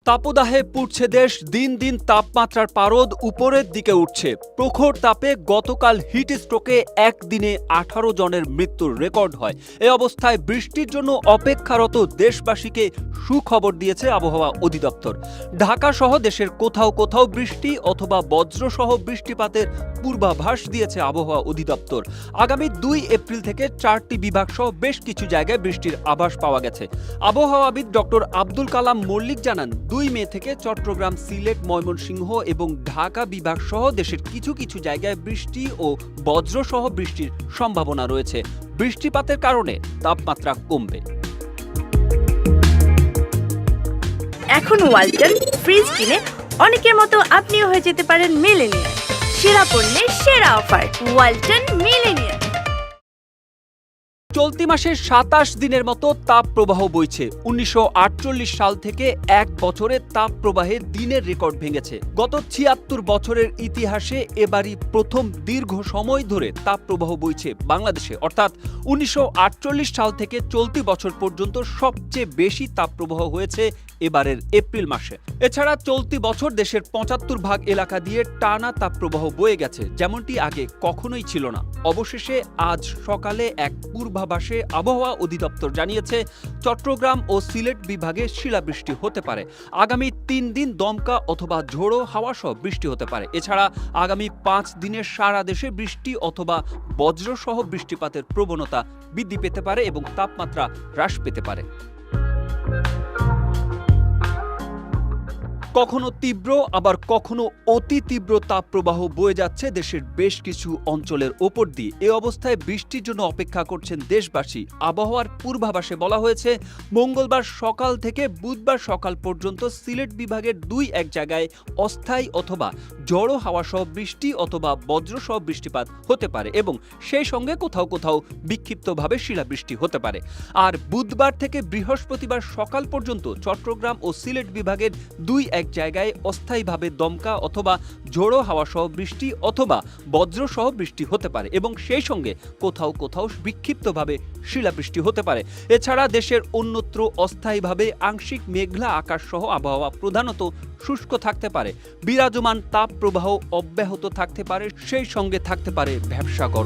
তাপদাহে পুড়ছে দেশ, দিন দিন তাপমাত্রার পারদ উপরের দিকে উঠছে। প্রখর তাপে গতকাল হিট স্ট্রোকে একদিনে 18 জনের মৃত্যুর রেকর্ড হয়। এই অবস্থায় বৃষ্টির জন্য অপেক্ষারত দেশবাসীকে সুখবর দিয়েছে আবহাওয়া অধিদপ্তর। ঢাকা সহ দেশের কোথাও কোথাও বৃষ্টি অথবা বজ্রসহ বৃষ্টিপাতের পূর্বাভাস দিয়েছে আবহাওয়া অধিদপ্তর। আগামী 2 এপ্রিল থেকে 4টি বিভাগ সহ বেশ কিছু জায়গায় বৃষ্টির আভাস পাওয়া গেছে। আবহাওয়াবিদ ডক্টর আব্দুল কালাম মল্লিক জানান, 2 মে থেকে চট্টগ্রাম, সিলেট, ময়মনসিংহ এবং ঢাকা বিভাগ সহ দেশের কিছু কিছু জায়গায় বৃষ্টি ও বজ্রসহ বৃষ্টির সম্ভাবনা রয়েছে। বৃষ্টিপাতের কারণে তাপমাত্রা কমবে। এখন ওয়ালটন ফ্রিজ কিনে অনেকের মতো আপনিও হয়ে যেতে পারেন মিলেনিয়ার। সেরা পণ্যের সেরা অফার, ওয়ালটন মিলেনিয়ার। চলতি মাসে 27 দিনের মতো তাপ প্রবাহ বইছে। 1948 সাল থেকে এক বছরে তাপ প্রবাহের দিনের রেকর্ড ভেঙেছে। গত 76 বছরের ইতিহাসে এবারই প্রথম দীর্ঘ সময় ধরে তাপ প্রবাহ বইছে বাংলাদেশে, অর্থাৎ 1948 সাল থেকে চলতি বছর পর্যন্ত সবচেয়ে বেশি তাপ প্রবাহ হয়েছে এবারের এপ্রিল মাসে। এছাড়া চলতি বছর দেশের 75% এলাকা দিয়ে টানা তাপপ্রবাহ বয়ে গেছে, যেমনটি আগে কখনোই ছিল না। অবশেষে আজ সকালে এক পূর্বাভাসে আবহাওয়া অধিদপ্তর জানিয়েছে, চট্টগ্রাম ও সিলেট বিভাগে শিলাবৃষ্টি হতে পারে। আগামী 3 দিন দমকা অথবা ঝোড়ো হাওয়া সহ বৃষ্টি হতে পারে। এছাড়া আগামী 5 দিনে সারা দেশে বৃষ্টি অথবা বজ্রসহ বৃষ্টিপাতের প্রবণতা বৃদ্ধি পেতে পারে এবং তাপমাত্রা হ্রাস পেতে পারে। কখনো তীব্র আবার কখনো অতি তীব্র তাপপ্রবাহ বয়ে যাচ্ছে দেশের বেশ কিছু অঞ্চলের ওপর দিয়ে। এই অবস্থায় বৃষ্টির জন্য অপেক্ষা করছেন দেশবাসী। আবহাওয়ার পূর্বাভাসে বলা হয়েছে, মঙ্গলবার সকাল থেকে বুধবার সকাল পর্যন্ত সিলেট বিভাগের 2-1 জায়গায় অস্থায়ী অথবা ঝড়ো হাওয়া সহ বৃষ্টি অথবা বজ্রসহ বৃষ্টিপাত হতে পারে এবং সেই সঙ্গে কোথাও কোথাও বিক্ষিপ্তভাবে শিলাবৃষ্টি হতে পারে। আর বুধবার থেকে বৃহস্পতিবার সকাল পর্যন্ত চট্টগ্রাম ও সিলেট বিভাগের 2-1 জায়গায় অস্থায়ীভাবে দমকা অথবা ঝোড়ো হাওয়া সহ বৃষ্টি অথবা বজ্রসহ বৃষ্টি হতে পারে এবং সেই সঙ্গে কোথাও কোথাও বিক্ষিপ্তভাবে শিলাবৃষ্টি হতে পারে। এছাড়া দেশের অন্যত্র অস্থায়ীভাবে আংশিক মেঘলা আকাশ সহ আবহাওয়া প্রধানত শুষ্ক থাকতে পারে। বিরাজমান তাপ প্রবাহ অব্যাহত থাকতে পারে, সেই সঙ্গে থাকতে পারে ভ্যাপসা গরম।